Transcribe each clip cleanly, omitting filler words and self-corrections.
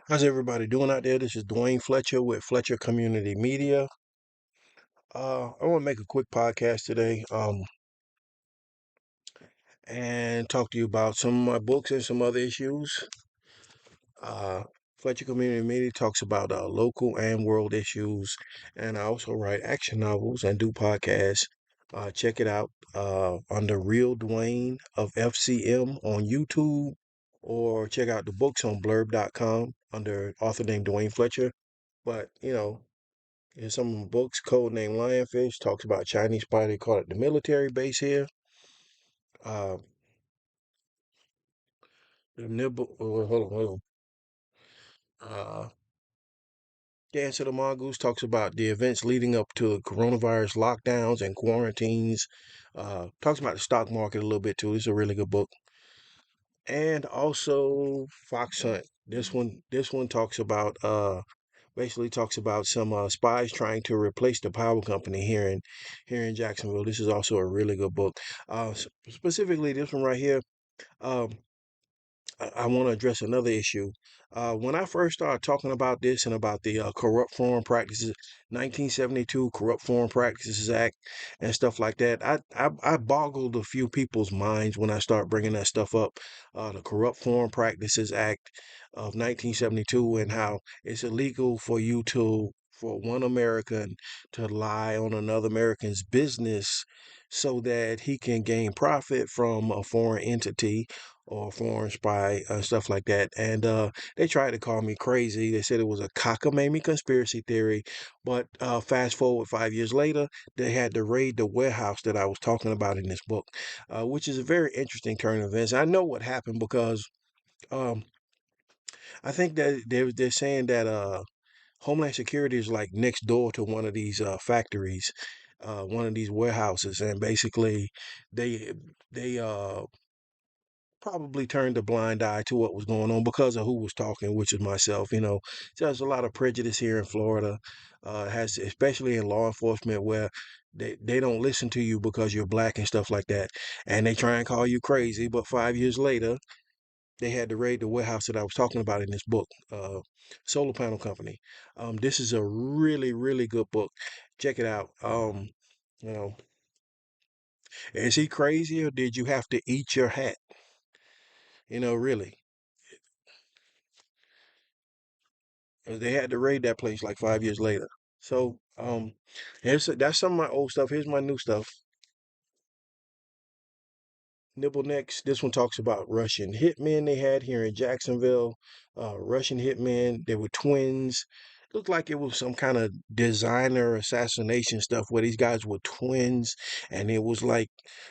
How's everybody doing out there? This is Duane Fletcher with Fletcher Community Media. I want to make a quick podcast today, and talk to you about some of my books and some other issues. Uh, Fletcher Community Media talks about local and world issues, and I also write action novels and do podcasts. Check it out under Real Duane of FCM on YouTube, or check out the books on blurb.com under author named Duane Fletcher. But in some of my books, Code Name Lionfish talks about Chinese spy. They call it the military base here. Uh, the nibble. Hold on. Dance of the Mongoose talks about the events leading up to coronavirus lockdowns and quarantines. Talks about the stock market a little bit too. It's a really good book. And also Fox Hunt. This one talks about basically talks about some spies trying to replace the power company here in Jacksonville. This is also a really good book. Specifically, this one right here. Um, I want to address another issue. When I first started talking about this and about the Corrupt Foreign Practices, 1972 Corrupt Foreign Practices Act, and stuff like that, I boggled a few people's minds when I started bringing that stuff up. The Corrupt Foreign Practices Act of 1972, and how it's illegal for you to, for one American to lie on another American's business so that he can gain profit from a foreign entity or foreign spy, stuff like that. And they tried to call me crazy. They said it was a cockamamie conspiracy theory. But fast forward 5 years later, they had to raid the warehouse that I was talking about in this book, which is a very interesting turn of events. I know what happened because um, I think that they're saying that Homeland Security is like next door to one of these factories, one of these warehouses, and basically they they probably turned a blind eye to what was going on because of who was talking, which is myself. So there's a lot of prejudice here in Florida, has especially in law enforcement where they don't listen to you because you're black and stuff like that, and they try and call you crazy. But 5 years later, they had to raid the warehouse that I was talking about in this book, Solar Panel Company. This is a really, really good book. Check it out. You know, is he crazy or did you have to eat your hat? Really. They had to raid that place like 5 years later. So, that's some of my old stuff. Here's my new stuff. Nibble next. This one talks about Russian hitmen they had here in Jacksonville. Russian hitmen. They were twins. Looked like it was some kind of designer assassination stuff where these guys were twins, and it was like,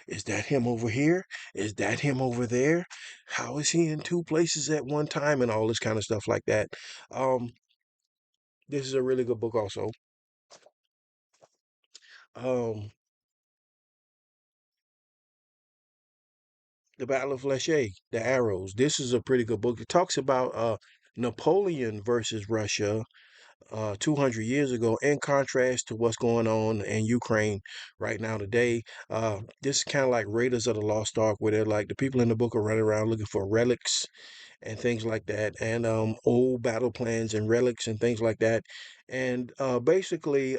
is that him over here? Is that him over there? How is he in two places at one time? And all this kind of stuff like that. Um, this is a really good book, also. Um, The Battle of Flechet, The Arrows. This is a pretty good book. It talks about Napoleon versus Russia 200 years ago, in contrast to what's going on in Ukraine right now today. This is kind of like Raiders of the Lost Ark, where they're like the people in the book are running around looking for relics and things like that, and old battle plans and relics and things like that. And basically,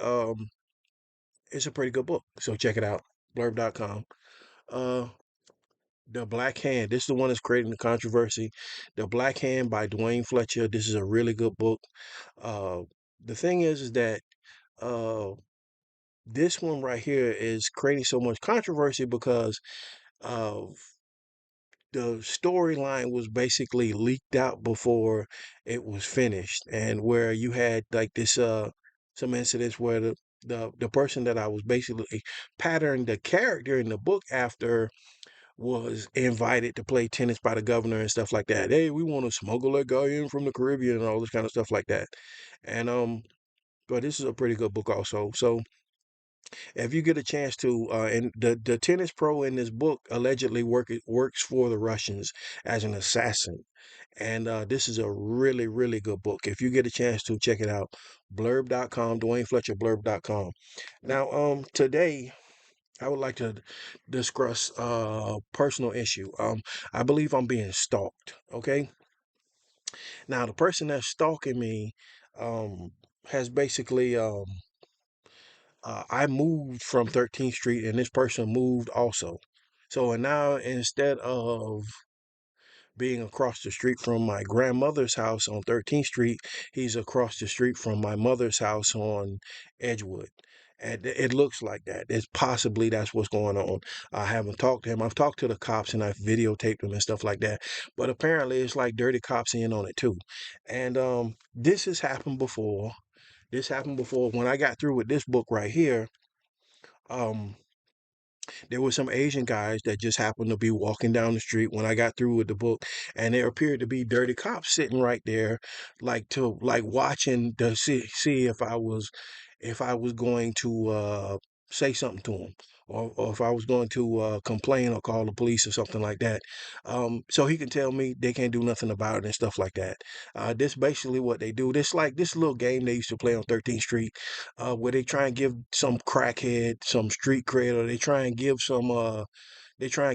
it's a pretty good book. So check it out, blurb.com. Uh, The Black Hand. This is the one that's creating the controversy. The Black Hand by Duane Fletcher. This is a really good book. Uh, the thing is that uh, this one right here is creating so much controversy because of the storyline was basically leaked out before it was finished, and where you had like this some incidents where the person that I was basically patterned the character in the book after was invited to play tennis by the governor and stuff like that. Hey, we want to smuggle that guy in from the Caribbean and all this kind of stuff like that. And but this is a pretty good book also. So if you get a chance to, and the tennis pro in this book allegedly works for the Russians as an assassin. And this is a really, really good book. If you get a chance to check it out, blurb.com, Duane Fletcher, blurb.com. Now, today I would like to discuss a personal issue. I believe I'm being stalked. Okay, Now, the person that's stalking me um, has basically, I moved from 13th Street and this person moved also. So, and now instead of being across the street from my grandmother's house on 13th Street, he's across the street from my mother's house on Edgewood. And it looks like that. It's possibly that's what's going on. I haven't talked to him. I've talked to the cops and I've videotaped them and stuff like that. But apparently it's like dirty cops in on it too. And this has happened before. This happened before. When I got through with this book right here, um, there were some Asian guys that just happened to be walking down the street when I got through with the book, and there appeared to be dirty cops sitting right there, like watching to see if I was going to say something to them. Or if I was going to complain or call the police or something like that, so he can tell me they can't do nothing about it and stuff like that. This basically what they do. This like this little game they used to play on 13th Street where they try and give some crackhead some street cred, or they try and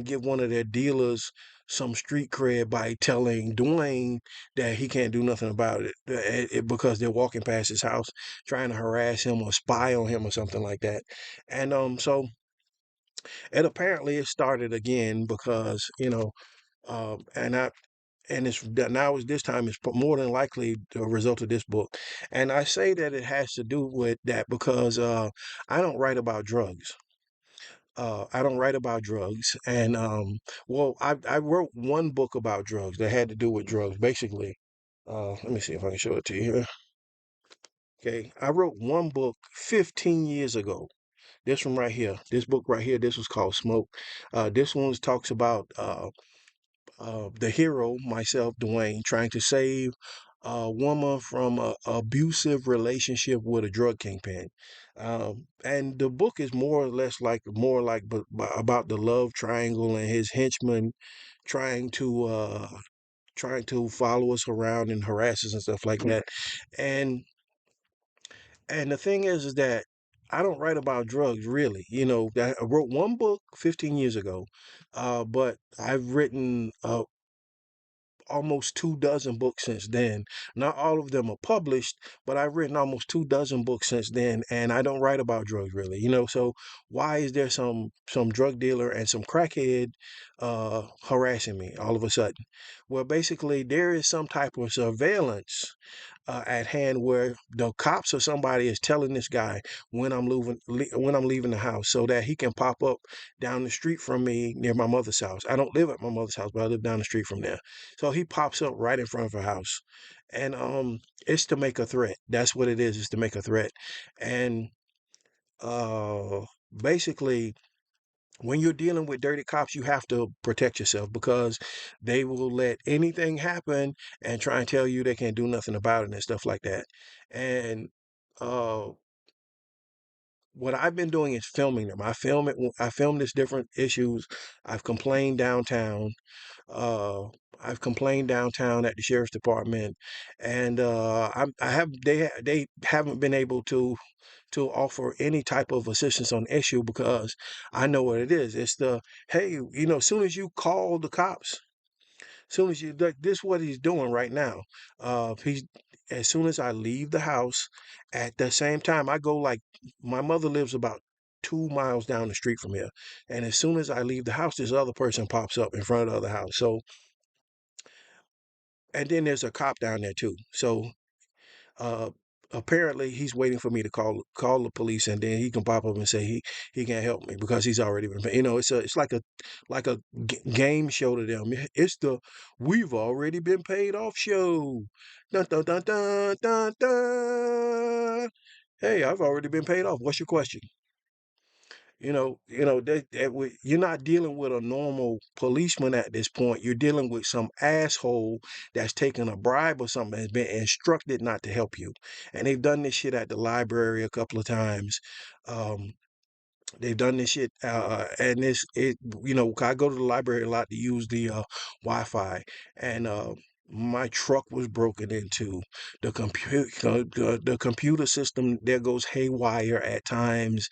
give one of their dealers some street cred by telling Duane that he can't do nothing about it, because they're walking past his house, trying to harass him or spy on him or something like that. And so and apparently it started again because and I and it's now is this time it's more than likely a result of this book. And I say that it has to do with that because I don't write about drugs. I don't write about drugs, and well, I wrote one book about drugs that had to do with drugs, basically. Let me see if I can show it to you here. Okay, I wrote one book 15 years ago. This one right here, this book right here, this was called Smoke. This one talks about the hero, myself, Duane, trying to save a woman from a abusive relationship with a drug kingpin. And the book is more or less like about the love triangle and his henchmen trying to uh, trying to follow us around and harass us and stuff like that. And and the thing is that I don't write about drugs really. I wrote one book 15 years ago, but I've written almost 2 dozen books since then. Not all of them are published, but I've written almost 2 dozen books since then, and I don't write about drugs really. So why is there some drug dealer and some crackhead harassing me all of a sudden? Well, basically there is some type of surveillance at hand where the cops or somebody is telling this guy when I'm leaving the house so that he can pop up down the street from me near my mother's house. I don't live at my mother's house, but I live down the street from there. So he pops up right in front of her house, and it's to make a threat. That's what it is. It's to make a threat, and uh, basically when you're dealing with dirty cops, you have to protect yourself because they will let anything happen and try and tell you they can't do nothing about it and stuff like that. And uh, what I've been doing is filming them. I film this different issues. I've complained downtown. Uh, I've complained downtown at the sheriff's department, and I have they haven't been able to offer any type of assistance on the issue because I know what it is. It's the hey, as soon as you call the cops, soon as you like this, what he's doing right now. He's as soon as I leave the house, at the same time I go like my mother lives about 2 miles down the street from here, and as soon as I leave the house, this other person pops up in front of the other house. So and then there's a cop down there too. So uh, apparently he's waiting for me to call the police, and then he can pop up and say he can't help me because he's already been. It's like a game show to them. It's the we've already been paid off show. Dun dun dun dun dun dun. Hey, I've already been paid off. What's your question? You're not dealing with a normal policeman at this point. You're dealing with some asshole that's taken a bribe or something, has been instructed not to help you. And they've done this shit at the library a couple of times. Um, they've done this shit, and I go to the library a lot to use the Wi-Fi, and my truck was broken into. The computer system there goes haywire at times.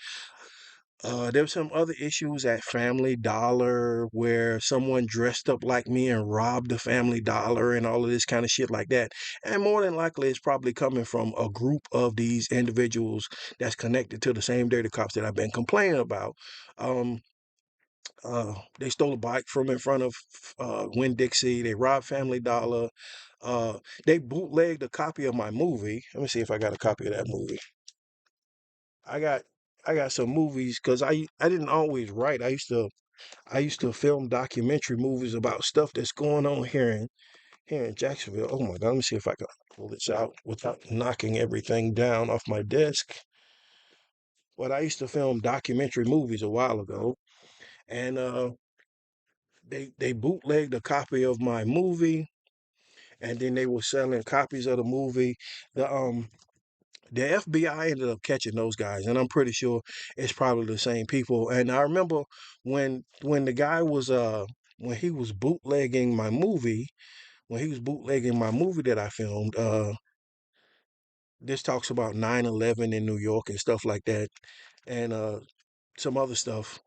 There's some other issues at Family Dollar where someone dressed up like me and robbed the Family Dollar and all of this kind of shit like that. And more than likely, it's probably coming from a group of these individuals that's connected to the same dirty cops that I've been complaining about. Um, they stole a bike from in front of Winn Dixie. They robbed Family Dollar. Uh, they bootlegged a copy of my movie. Let me see if I got a copy of that movie. I got I got some movies because I didn't always write. I used to film documentary movies about stuff that's going on here in Jacksonville. Oh my God, let me see if I can pull this out without knocking everything down off my desk. But I used to film documentary movies a while ago, and they bootlegged a copy of my movie, and then they were selling copies of the movie. The the FBI ended up catching those guys, and I'm pretty sure it's probably the same people. And I remember when the guy was when he was bootlegging my movie, when he was bootlegging my movie that I filmed, this talks about 9/11 in New York and stuff like that, and some other stuff.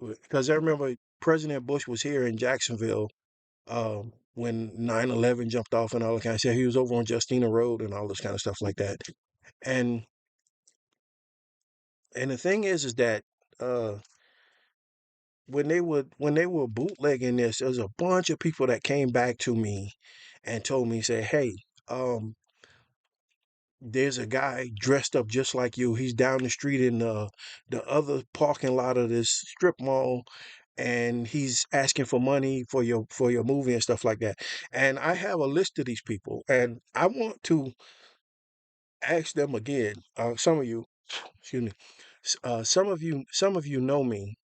Because I remember President Bush was here in Jacksonville when 9/11 jumped off and all that kind of stuff. He was over on Justina Road and all this kind of stuff like that. And the thing is that uh when they were bootlegging this, there was a bunch of people that came back to me and told me, say, hey, um, there's a guy dressed up just like you. He's down the street in the other parking lot of this strip mall, and he's asking for money for your movie and stuff like that. And I have a list of these people, and I want to ask them again. Some of you, excuse me, some of you know me,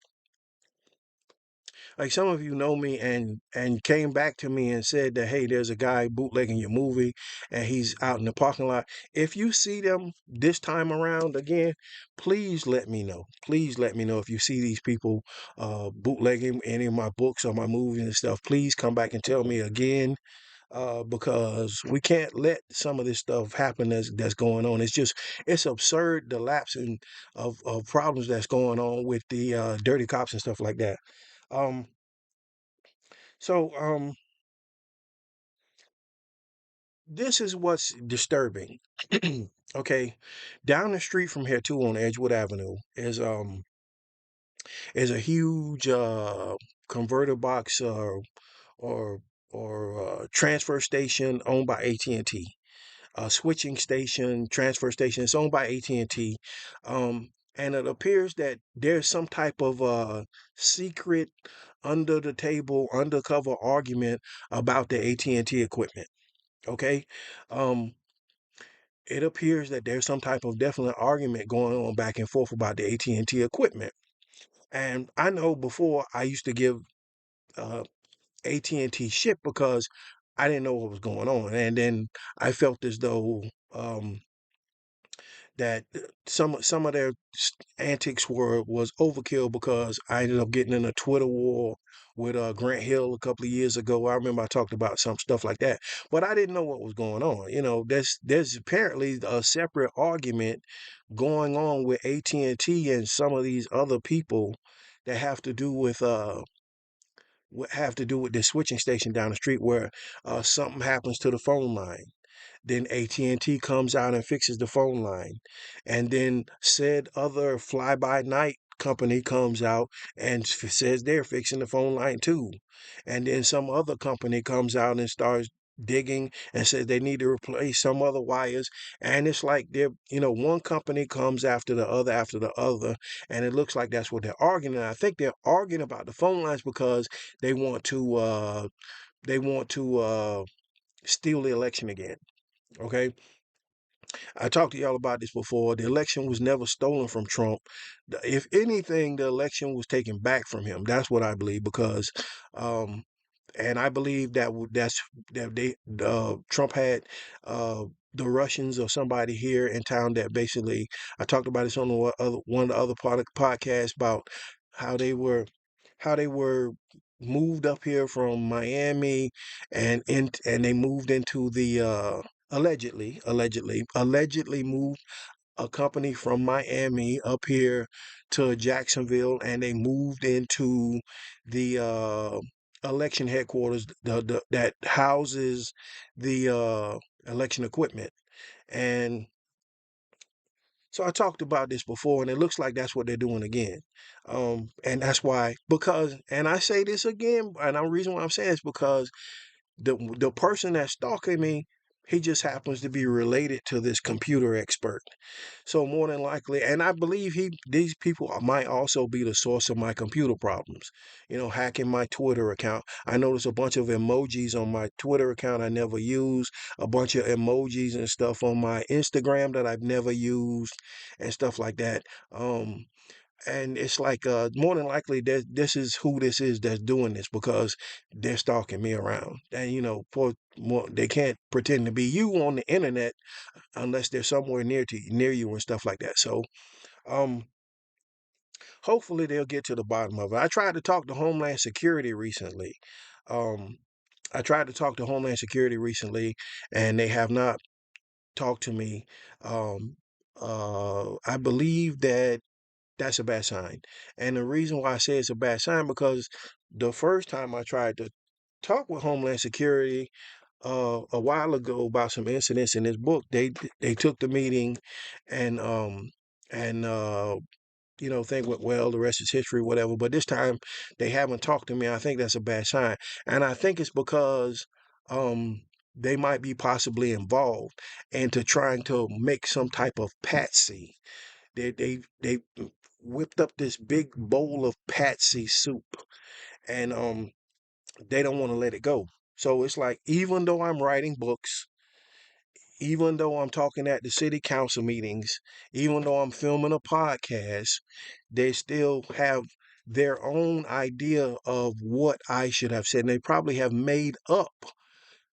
like some of you know me and came back to me and said that, hey, there's a guy bootlegging your movie and he's out in the parking lot. If you see them this time around again, please let me know. Please let me know if you see these people bootlegging any of my books or my movies and stuff. Please come back and tell me again, because we can't let some of this stuff happen that's going on. It's absurd, the lapsing of problems that's going on with the dirty cops and stuff like that. um so this is what's disturbing. Okay, down the street from here too on Edgewood Avenue is a huge converter box or transfer station owned by AT&T. Switching station, transfer station. It's owned by AT&T. And it appears that there's some type of secret under the table undercover argument about the AT&T equipment. Okay. Um, it appears that there's some type of definite argument going on back and forth about the AT&T equipment. And I know before I used to give uh, AT&T shit because I didn't know what was going on. And then I felt as though that some of their antics was overkill because I ended up getting in a Twitter war with Grant Hill a couple of years ago. I remember I talked about some stuff like that, but I didn't know what was going on. There's apparently a separate argument going on with AT&T and some of these other people that have to do with this switching station down the street where something happens to the phone line. Then AT&T comes out and fixes the phone line. And then said other fly-by-night company comes out and says they're fixing the phone line too. And then some other company comes out and starts digging and says they need to replace some other wires. And it's like one company comes after the other, and it looks like that's what they're arguing. And I think they're arguing about the phone lines because they want to steal the election again. Okay. I talked to y'all about this before. The election was never stolen from Trump. If anything, the election was taken back from him. That's what I believe because, um, and I believe that Trump had uh, the Russians or somebody here in town that basically I talked about this on one of the other podcasts about how they were how they were moved up here from Miami and they moved into the allegedly moved a company from Miami up here to Jacksonville, and they moved into the election headquarters that houses the election equipment. And so I talked about this before, and it looks like that's what they're doing again. And that's why, because, and I say this again, and the reason why I'm saying is because the person that's stalking me, he just happens to be related to this computer expert. So more than likely, and I believe these people might also be the source of my computer problems. Hacking my Twitter account. I noticed a bunch of emojis on my Twitter account I never use, a bunch of emojis and stuff on my Instagram that I've never used, and stuff like that. And it's like more than likely that this is who this is that's doing this, because they're stalking me around. And for more, they can't pretend to be you on the internet unless they're somewhere near you and stuff like that. So um hopefully they'll get to the bottom of it. I tried to talk to Homeland Security recently. um I tried to talk to Homeland Security recently, and they have not talked to me. I believe that that's a bad sign. And the reason why I say it's a bad sign, because the first time I tried to talk with Homeland Security a while ago about some incidents in this book, they took the meeting, and think went well. The rest is history, whatever. But this time they haven't talked to me. I think that's a bad sign, and I think it's because they might be possibly involved into trying to make some type of patsy. They whipped up this big bowl of patsy soup, and they don't want to let it go. So it's like, even though I'm writing books, even though I'm talking at the city council meetings, even though I'm filming a podcast, they still have their own idea of what I should have said. And they probably have made up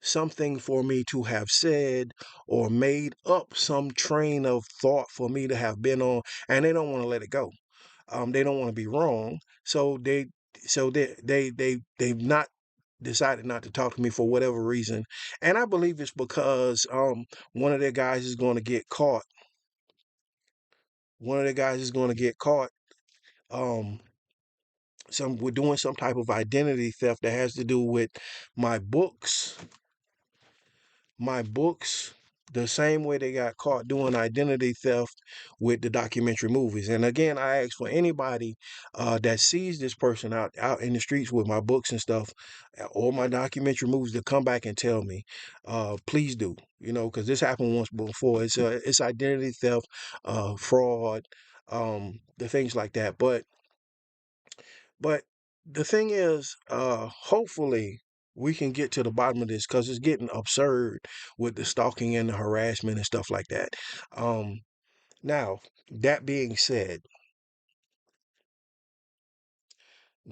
something for me to have said, or made up some train of thought for me to have been on, and they don't want to let it go. They don't want to be wrong, so they've not decided not to talk to me for whatever reason, and I believe it's because one of their guys is going to get caught. One of their guys is going to get caught. Um, we're doing some type of identity theft that has to do with my books my books the same way they got caught doing identity theft with the documentary movies. And again, I ask for anybody that sees this person out in the streets with my books and stuff, or my documentary movies, to come back and tell me. Please do, because this happened once before. It's identity theft, fraud, the things like that. But the thing is, hopefully we can get to the bottom of this, because it's getting absurd with the stalking and the harassment and stuff like that. Um, Now, that being said,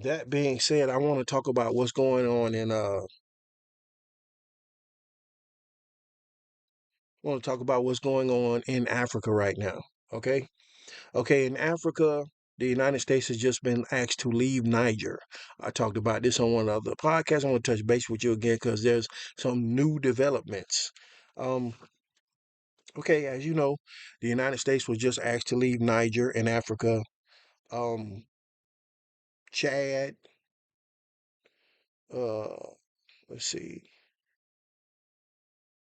I want to talk about what's going on in Africa right now. Okay, okay, in Africa. The United States has just been asked to leave Niger. I talked about this on one of the podcasts. I want to touch base with you again because there's some new developments. Um, okay, as you know, the United States was just asked to leave Niger in Africa, um, Chad, uh, let's see,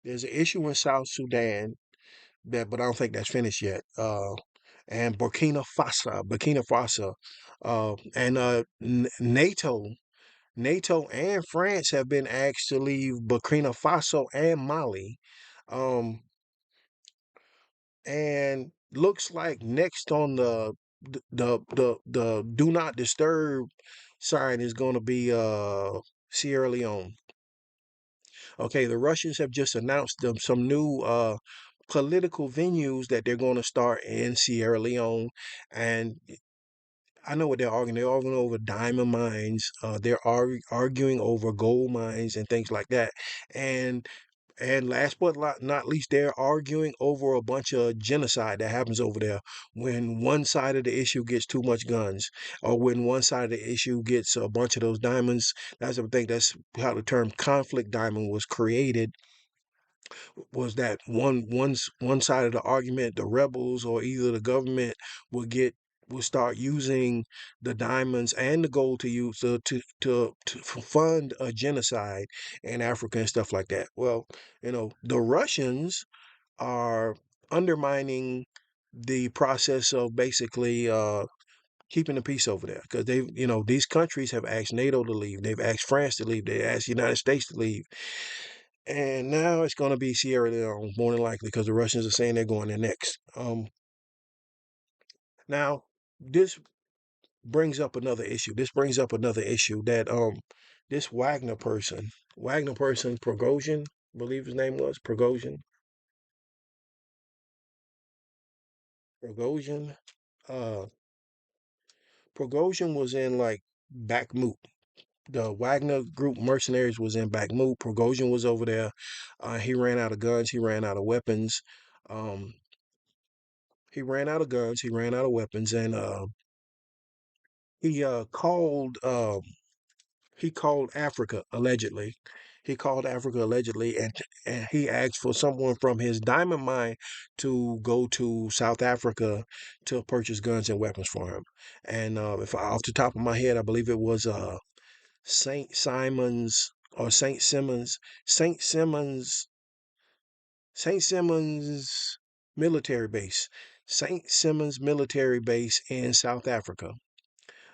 there's an issue in South Sudan, but I don't think that's finished yet. And Burkina Faso, and NATO and France have been asked to leave Burkina Faso and Mali. Um, and looks like next on the do not disturb sign is going to be Sierra Leone. Okay, the Russians have just announced them some new political venues that they're going to start in Sierra Leone, and I know what they're arguing. They're arguing over diamond mines. They're arguing over gold mines and things like that. And last but not least, they're arguing over a bunch of genocide that happens over there when one side of the issue gets too much guns, or when one side of the issue gets a bunch of those diamonds. That's, I think that's how the term conflict diamond was created. was that one side of the argument, the rebels or either the government would get will start using the diamonds and the gold to use to fund a genocide in Africa and stuff like that. Well, the Russians are undermining the process of basically keeping the peace over there because these countries have asked NATO to leave, they've asked France to leave, they asked the United States to leave, and now it's going to be Sierra Leone more than likely because the Russians are saying they're going there next. Now this brings up another issue. This brings up another issue that this Wagner person, Prigozhin, I believe his name was Prigozhin. Uh, Prigozhin was in like Bakhmut. The Wagner group mercenaries was in Bakhmut. Prigozhin was over there. He ran out of guns. He ran out of weapons. Um, he ran out of guns. He ran out of weapons, and he called Africa allegedly. He called Africa allegedly, and he asked for someone from his diamond mine to go to South Africa to purchase guns and weapons for him. And if I, off the top of my head, I believe it was Saint Simon's or Saint Simon's, Saint Simon's military base, Saint Simon's military base in South Africa.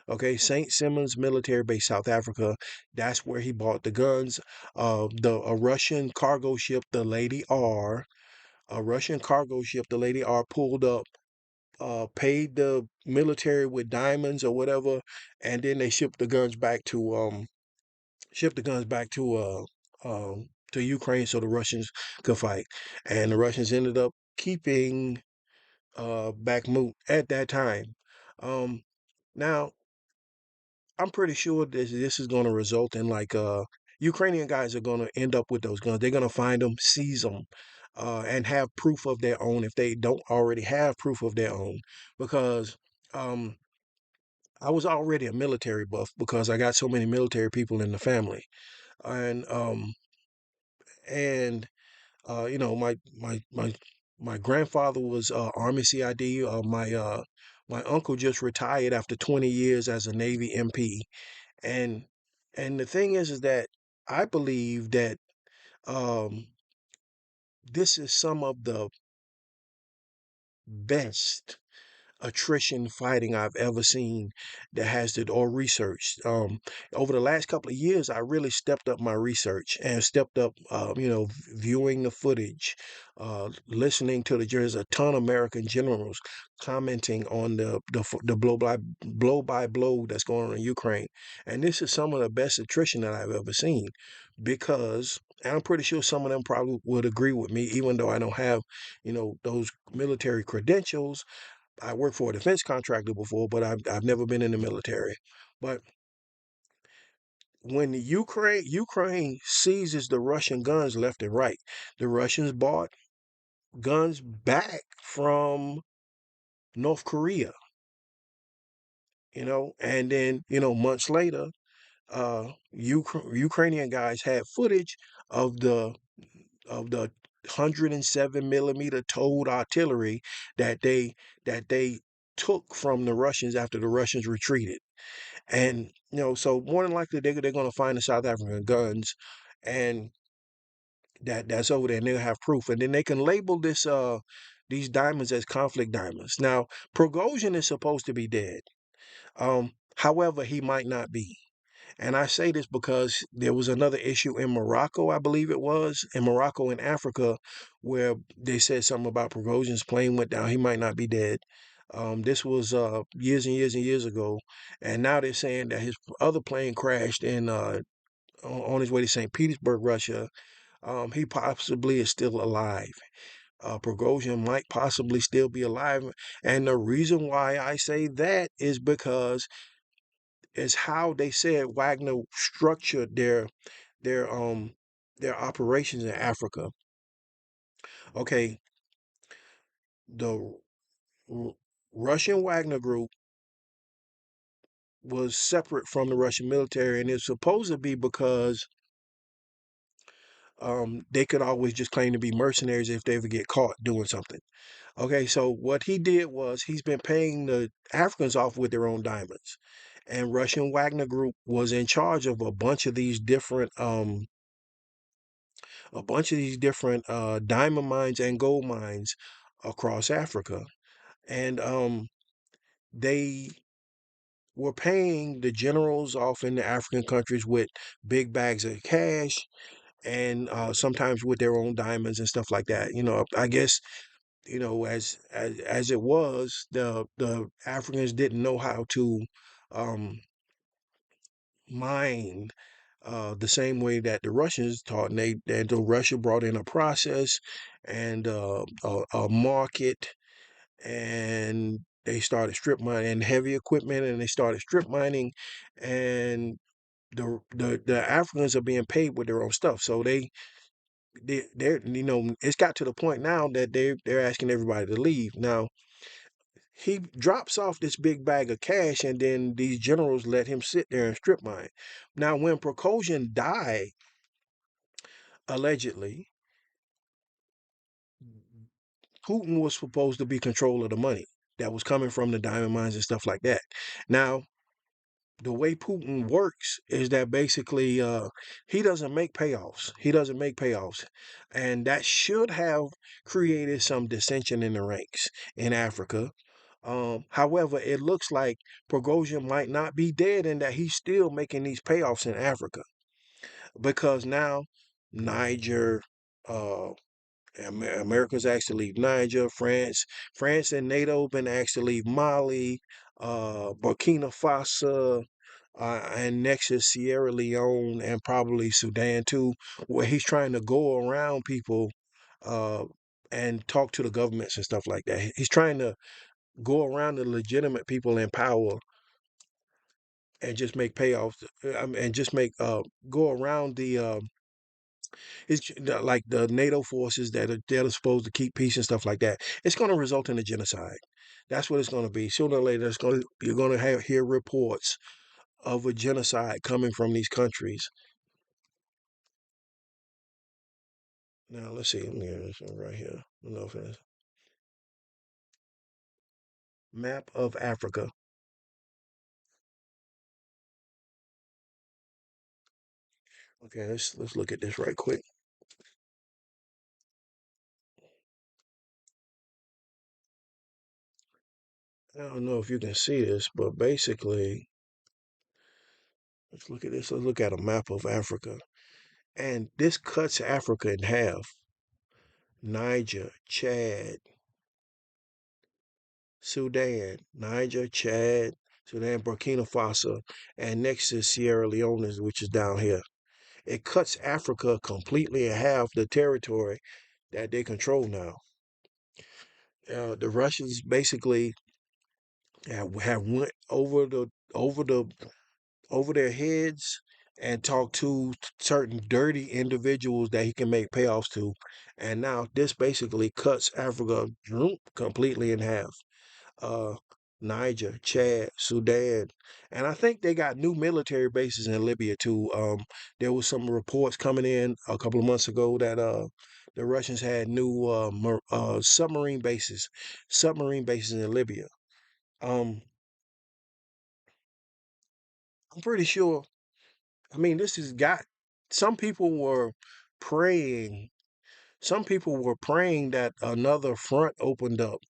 Okay, St. Simons Military Base, South Africa. That's where he bought the guns. A Russian cargo ship, the Lady R, a Russian cargo ship, the Lady R, pulled up, paid the military with diamonds or whatever, and then they shipped the guns back to Ukraine so the Russians could fight, and the Russians ended up keeping Bakhmut at that time. Um, Now I'm pretty sure this is going to result in like Ukrainian guys are going to end up with those guns. They're going to find them, seize them, and have proof of their own if they don't already have proof of their own. Because um, I was already a military buff because I got so many military people in the family, and and my grandfather was Army CID. My uncle just retired after 20 years as a Navy MP. And and the thing is that I believe that um, this is some of the best attrition fighting I've ever seen that has it or researched. Over the last couple of years, I really stepped up my research and stepped up, viewing the footage, listening to there's a ton of American generals commenting on the blow by blow that's going on in Ukraine, and this is some of the best attrition that I've ever seen, because. And I'm pretty sure some of them probably would agree with me, even though I don't have, those military credentials. I worked for a defense contractor before, but I've never been in the military. But when the Ukraine seizes the Russian guns left and right, the Russians bought guns back from North Korea, and then months later, Ukrainian guys had footage of the 107 millimeter towed artillery that they took from the Russians after the Russians retreated. And so more than likely they're going to find the South African guns, and that's over there, and they'll have proof, and then they can label these diamonds as conflict diamonds. Now, Prigozhin is supposed to be dead. However, he might not be. And I say this because there was another issue in Morocco, I believe it was, in Morocco in Africa, where they said something about Prigozhin's plane went down. He might not be dead. This was years and years and years ago, and now they're saying that his other plane crashed on his way to St. Petersburg, Russia. He possibly is still alive. Prigozhin might possibly still be alive, and the reason why I say that is because it's how they said Wagner structured their um their operations in Africa. Okay, the R- Russian Wagner group was separate from the Russian military, and it's supposed to be because they could always just claim to be mercenaries if they ever get caught doing something. Okay, so what he did was he's been paying the Africans off with their own diamonds. And Russian Wagner Group was in charge of a bunch of these different diamond mines and gold mines across Africa. And they were paying the generals off in the African countries with big bags of cash and sometimes with their own diamonds and stuff like that. I guess as it was, the Africans didn't know how to um, mine the same way that the Russians taught, and the Russia brought in a process and a market, and they started strip mining and heavy equipment, and they started strip mining, and the Africans are being paid with their own stuff, so they're it's got to the point now that they're asking everybody to leave. Now he drops off this big bag of cash, and then these generals let him sit there and strip mine. Now, when Prokosian died, allegedly, Putin was supposed to be control of the money that was coming from the diamond mines and stuff like that. Now, the way Putin works is that basically he doesn't make payoffs. He doesn't make payoffs. And that should have created some dissension in the ranks in Africa. However, it looks like Prigozhin might not be dead and that he's still making these payoffs in Africa because now Niger, uh, America's asked to leave Niger, France and NATO been asked to leave Mali, Burkina Faso, and next is Sierra Leone and probably Sudan too, where he's trying to go around people uh, and talk to the governments and stuff like that. He's trying to go around the legitimate people in power and just make payoffs, and just make go around like the NATO forces that are supposed to keep peace and stuff like that. It's going to result in a genocide. That's what it's going to be. Sooner or later, you're going to hear reports of a genocide coming from these countries. Now let's see. Let me get this one right here. I don't know if it's map of Africa. Okay, let's look at this right quick. I don't know if you can see this, but basically, let's look at this. Let's look at a map of Africa. And this cuts Africa in half. Niger, Chad, Sudan, Niger, Chad, Sudan, Burkina Faso, and next is Sierra Leone, which is down here. It cuts Africa completely in half, the territory that they control now. The Russians basically have went over the over their heads and talked to certain dirty individuals that he can make payoffs to, and now this basically cuts Africa completely in half. uh, Niger, Chad, Sudan, and I think they got new military bases in Libya too. There was some reports coming in a couple of months ago that the Russians had new submarine bases in Libya. Um, I'm pretty sure. I mean, this has got some people were praying. Some people were praying that another front opened up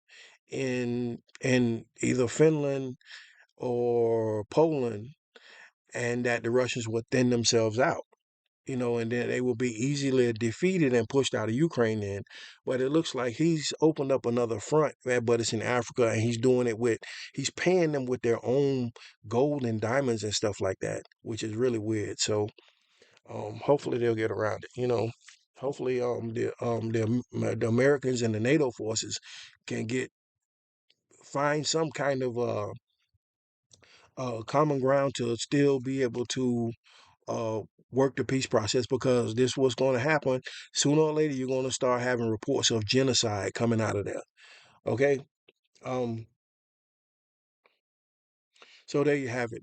in either Finland or Poland, and that the Russians would thin themselves out, and then they will be easily defeated and pushed out of Ukraine then. But it looks like he's opened up another front, but it's in Africa, and he's paying them with their own gold and diamonds and stuff like that, which is really weird. So hopefully they'll get around it, Hopefully the Americans and the NATO forces can find some kind of common ground to still be able to uh, work the peace process, because this what's going to happen. Sooner or later, you're going to start having reports of genocide coming out of there. Okay. Um, So there you have it.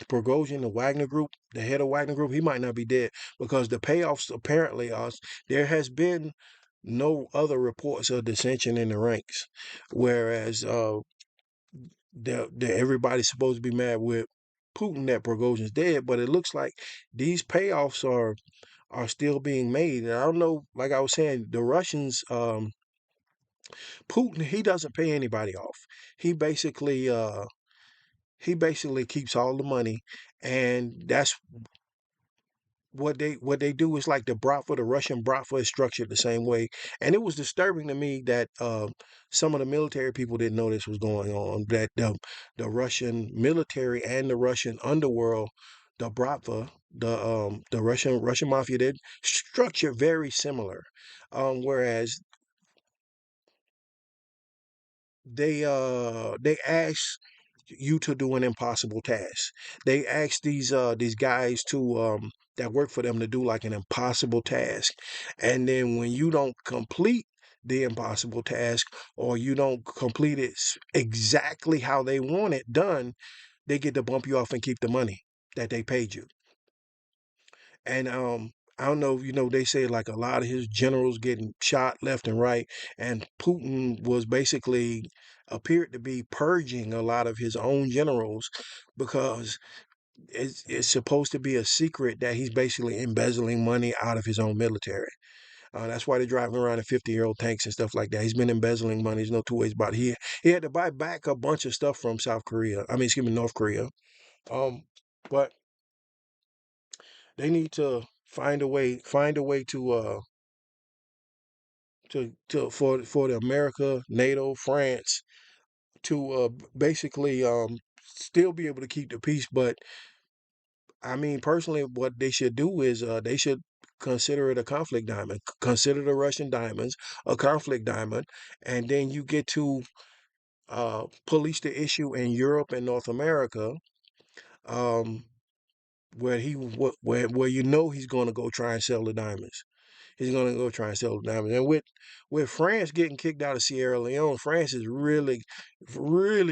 Prigozhin, the Wagner Group, the head of Wagner Group, he might not be dead because the payoffs apparently are. There has been no other reports of dissension in the ranks, whereas everybody's supposed to be mad with Putin that Prigozhin's dead, but it looks like these payoffs are still being made. And I don't know, like I was saying, the Russians, Putin, he doesn't pay anybody off. He basically he basically keeps all the money, and that's what they do is like the Bratva, the Russian Bratva is structured the same way. And it was disturbing to me that some of the military people didn't know this was going on. That the Russian military and the Russian underworld, the Bratva, the Russian mafia, they're structured very similar. Whereas they ask you to do an impossible task. They ask these guys to that work for them to do like an impossible task. And then when you don't complete the impossible task, or you don't complete it exactly how they want it done, they get to bump you off and keep the money that they paid you. And I don't know, they say like a lot of his generals getting shot left and right, and Putin was basically appeared to be purging a lot of his own generals because it's supposed to be a secret that he's basically embezzling money out of his own military. That's why they're driving around in 50-year-old tanks and stuff like that. He's been embezzling money. There's no two ways about it. He had to buy back a bunch of stuff from South Korea. I mean, excuse me, North Korea. But they need to find a way to for the America, NATO, France to basically still be able to keep the peace. But I mean, personally, what they should do is they should consider it a conflict diamond. Consider the Russian diamonds a conflict diamond, and then you get to police the issue in Europe and North America, um, where he's going to go try and sell the diamonds. He's going to go try and sell the diamonds. And with France getting kicked out of Sierra Leone, France has really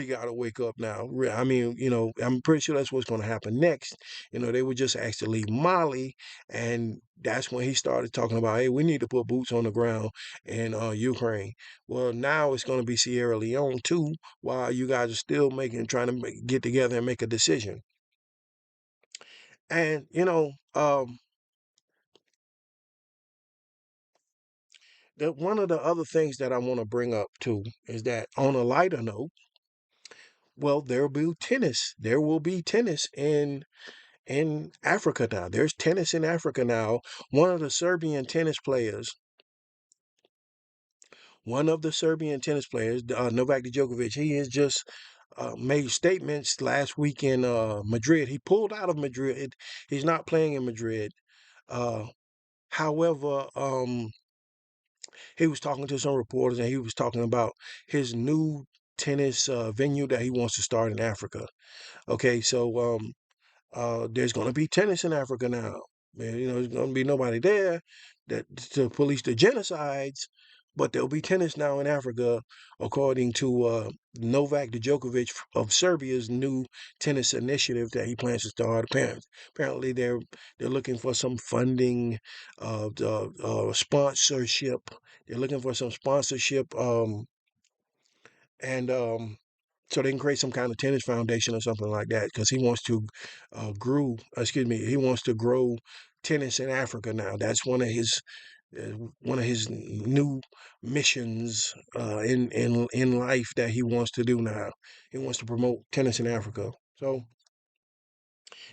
got to wake up now. I mean, I'm pretty sure that's what's going to happen next. They were just asked to leave Mali, and that's when he started talking about, hey, we need to put boots on the ground in Ukraine. Well, now it's going to be Sierra Leone too, while you guys are still trying to get together and make a decision. And one of the other things that I want to bring up too is that on a lighter note, well, There will be tennis in Africa now. There's tennis in Africa now. One of the Serbian tennis players, Novak Djokovic, he has just made statements last week in Madrid. He pulled out of Madrid. He's not playing in Madrid. Uh, However, he was talking to some reporters and he was talking about his new tennis venue that he wants to start in Africa. Okay, so there's going to be tennis in Africa now. And, there's going to be nobody there to police the genocides, but there'll be tennis now in Africa, according to Novak Djokovic of Serbia's new tennis initiative that he plans to start. Apparently, they're looking for some funding, sponsorship. They're looking for some sponsorship, and so they can create some kind of tennis foundation or something like that because he wants to he wants to grow tennis in Africa now. That's one of his new missions in life that he wants to do now. He wants to promote tennis in Africa. So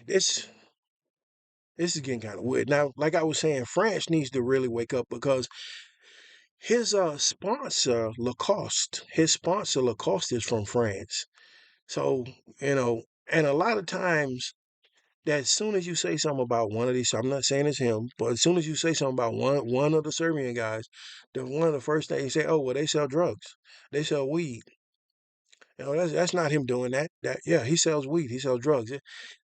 this this is getting kind of weird. Now, like I was saying, France needs to really wake up because his sponsor Lacoste is from France. So, and a lot of times that as soon as you say something about one of these, I'm not saying it's him, but as soon as you say something about one of the Serbian guys, one of the first things you say, oh well, they sell drugs, they sell weed. That's not him doing that. Yeah, he sells weed, he sells drugs.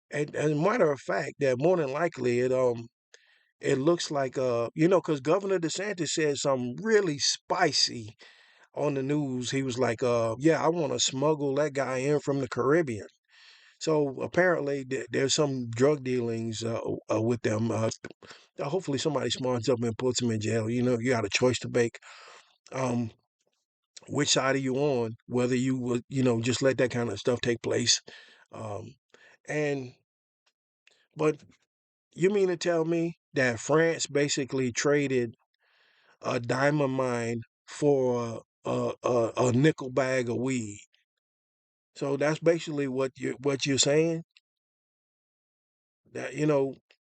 And as a matter of fact, that more than likely it looks like because Governor DeSantis said something really spicy on the news. He was like, yeah, I want to smuggle that guy in from the Caribbean. So apparently there's some drug dealings with them. Hopefully somebody smarts up and puts them in jail. You know, you got a choice to make. Um, which side are you on? Whether you would, just let that kind of stuff take place. Um, and but you mean to tell me that France basically traded a diamond mine for a nickel bag of weed? So that's basically what you're saying. That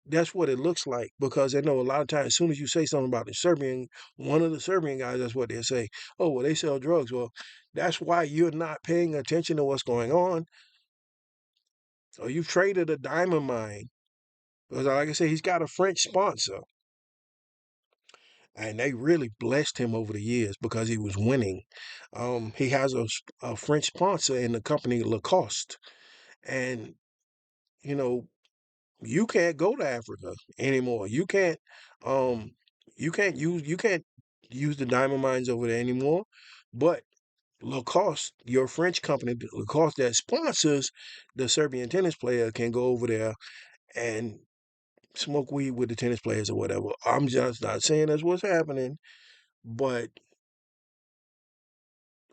that's what it looks like, because I know a lot of times as soon as you say something about the Serbian, one of the Serbian guys, that's what they say. Oh, well, they sell drugs. Well, that's why you're not paying attention to what's going on. So you've traded a diamond mine, because like I said, he's got a French sponsor, and they really blessed him over the years because he was winning. He has a French sponsor in the company Lacoste, and you know you can't go to Africa anymore. Um you can't use the diamond mines over there anymore. But Lacoste, your French company, Lacoste, that sponsors the Serbian tennis player, can go over there and smoke weed with the tennis players or whatever. I'm just not saying that's what's happening, but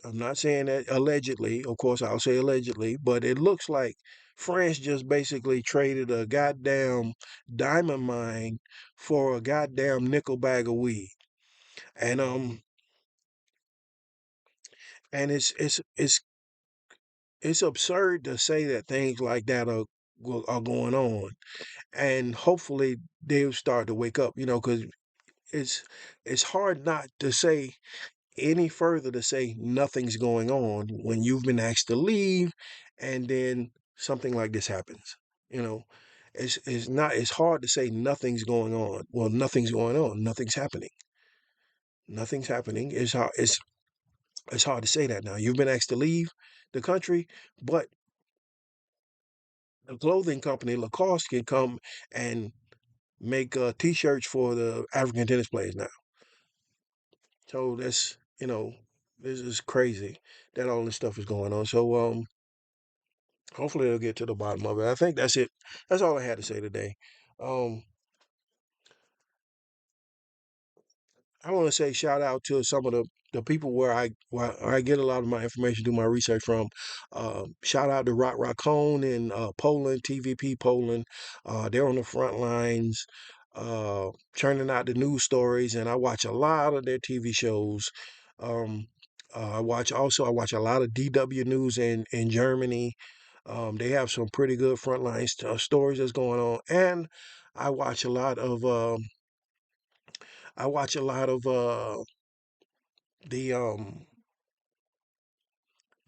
I'm not saying that allegedly. Of course, I'll say allegedly, but it looks like France just basically traded a goddamn diamond mine for a goddamn nickel bag of weed. And and it's absurd to say that things like that are going on. And hopefully they'll start to wake up, because it's it's hard not to say any further, to say nothing's going on when you've been asked to leave, and then something like this happens. You know, it's hard to say nothing's going on. Well, nothing's going on. Nothing's happening. Nothing's happening. It's hard to say that now. You've been asked to leave the country, but the clothing company Lacoste can come and make t-shirts for the African tennis players now. So this is crazy that all this stuff is going on. So hopefully they'll get to the bottom of it. I think that's it. That's all I had to say today. Um, I want to say shout out to some of the people where I get a lot of my information, do my research from. Shout out to Rock Raccoon in Poland, TVP Poland. They're on the front lines, churning out the news stories, and I watch a lot of their TV shows. Um, I watch a lot of DW News in Germany. They have some pretty good frontline stories that's going on, and I watch a lot of I watch a lot of the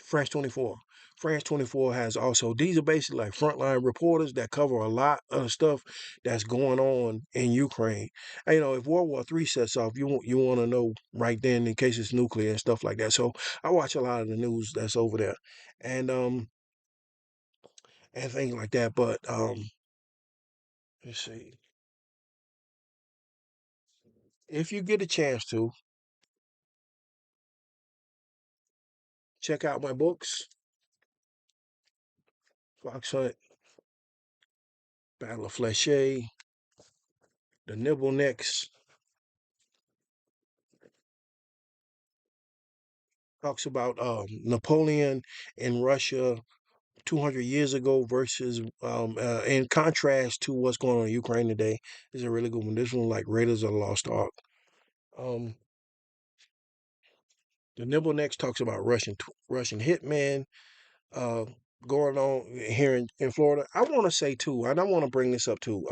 France 24. France 24 has also, these are basically like frontline reporters that cover a lot of the stuff that's going on in Ukraine. And, if World War III sets off, you want to know right then, in case it's nuclear and stuff like that. So I watch a lot of the news that's over there, and and things like that. But let's see, if you get a chance to check out my books, Fox Hunt, Battle of Flechet, The Nibble Necks, talks about Napoleon in Russia 200 years ago versus in contrast to what's going on in Ukraine today. Is a really good one. This one, like Raiders of the Lost Ark. Um, the Nibble Next talks about Russian hitmen uh, going on here in Florida. I want to say too, and I want to bring this up too.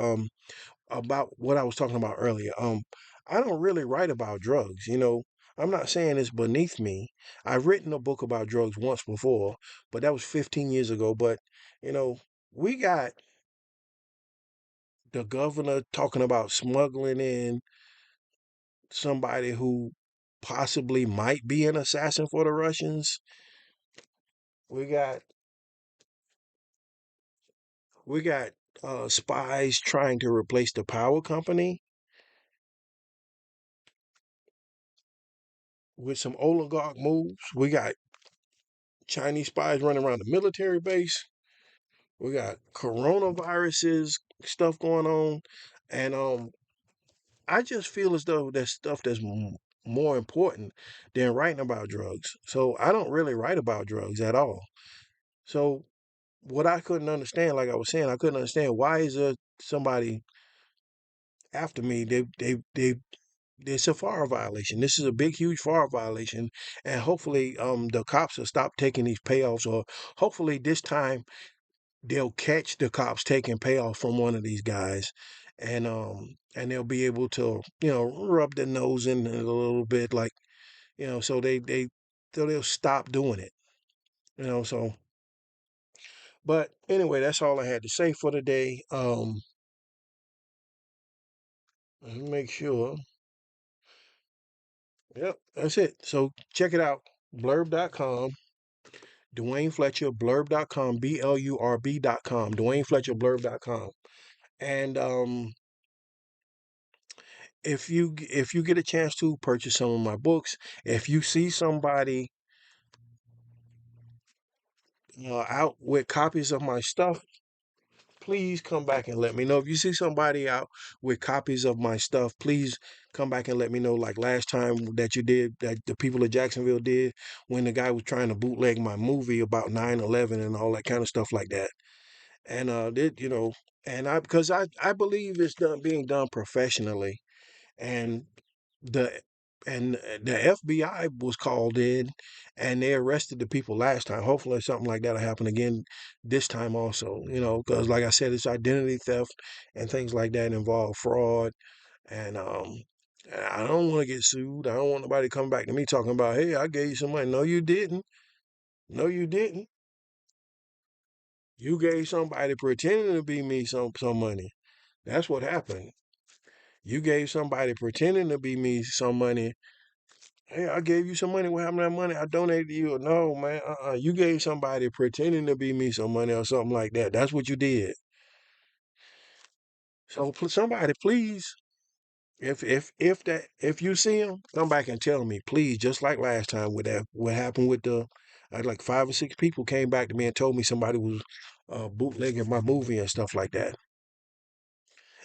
About what I was talking about earlier. I don't really write about drugs. I'm not saying it's beneath me. I've written a book about drugs once before, but that was 15 years ago. But you know, we got the governor talking about smuggling in somebody who possibly might be an assassin for the Russians. We got we got spies trying to replace the power company with some oligarch moves. We got Chinese spies running around the military base. We got coronaviruses stuff going on, and I just feel as though there's stuff that's more important than writing about drugs. So I don't really write about drugs at all. So what I couldn't understand, like I was saying, I couldn't understand why is there somebody after me? It's a FAR violation. This is a big, huge FAR violation, and hopefully, the cops will stop taking these payoffs, or hopefully this time they'll catch the cops taking payoff from one of these guys, and they'll be able to, rub their nose in it a little bit, like, so so they'll stop doing it, so. But anyway, that's all I had to say for today. Let me make sure. Yep, that's it. So check it out. Blurb.com. Duane Fletcher, blurb.com, blurb.com, Duane Fletcher, blurb.com. And if you get a chance to purchase some of my books, if you see somebody out with copies of my stuff, please come back and let me know. If you see somebody out with copies of my stuff, please come back and let me know. Like last time that you did, that the people of Jacksonville did, when the guy was trying to bootleg my movie about 9/11 and all that kind of stuff like that. And and I believe it's being done professionally, and the the FBI was called in, and they arrested the people last time. Hopefully something like that'll happen again this time also, because like I said, it's identity theft and things like that involve fraud. And I don't want to get sued. I don't want nobody coming back to me talking about, hey, I gave you some money. No, you didn't. No, you didn't. You gave somebody pretending to be me some money. That's what happened. You gave somebody pretending to be me some money. Hey, I gave you some money. What happened to that money? I donated to you. No, man. You gave somebody pretending to be me some money or something like that. That's what you did. So somebody, please, if you see him, come back and tell me, please. Just like last time with that, what happened with like 5 or 6 people came back to me and told me somebody was bootlegging my movie and stuff like that.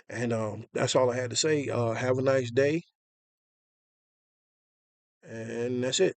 And that's all I had to say. Have a nice day, and that's it.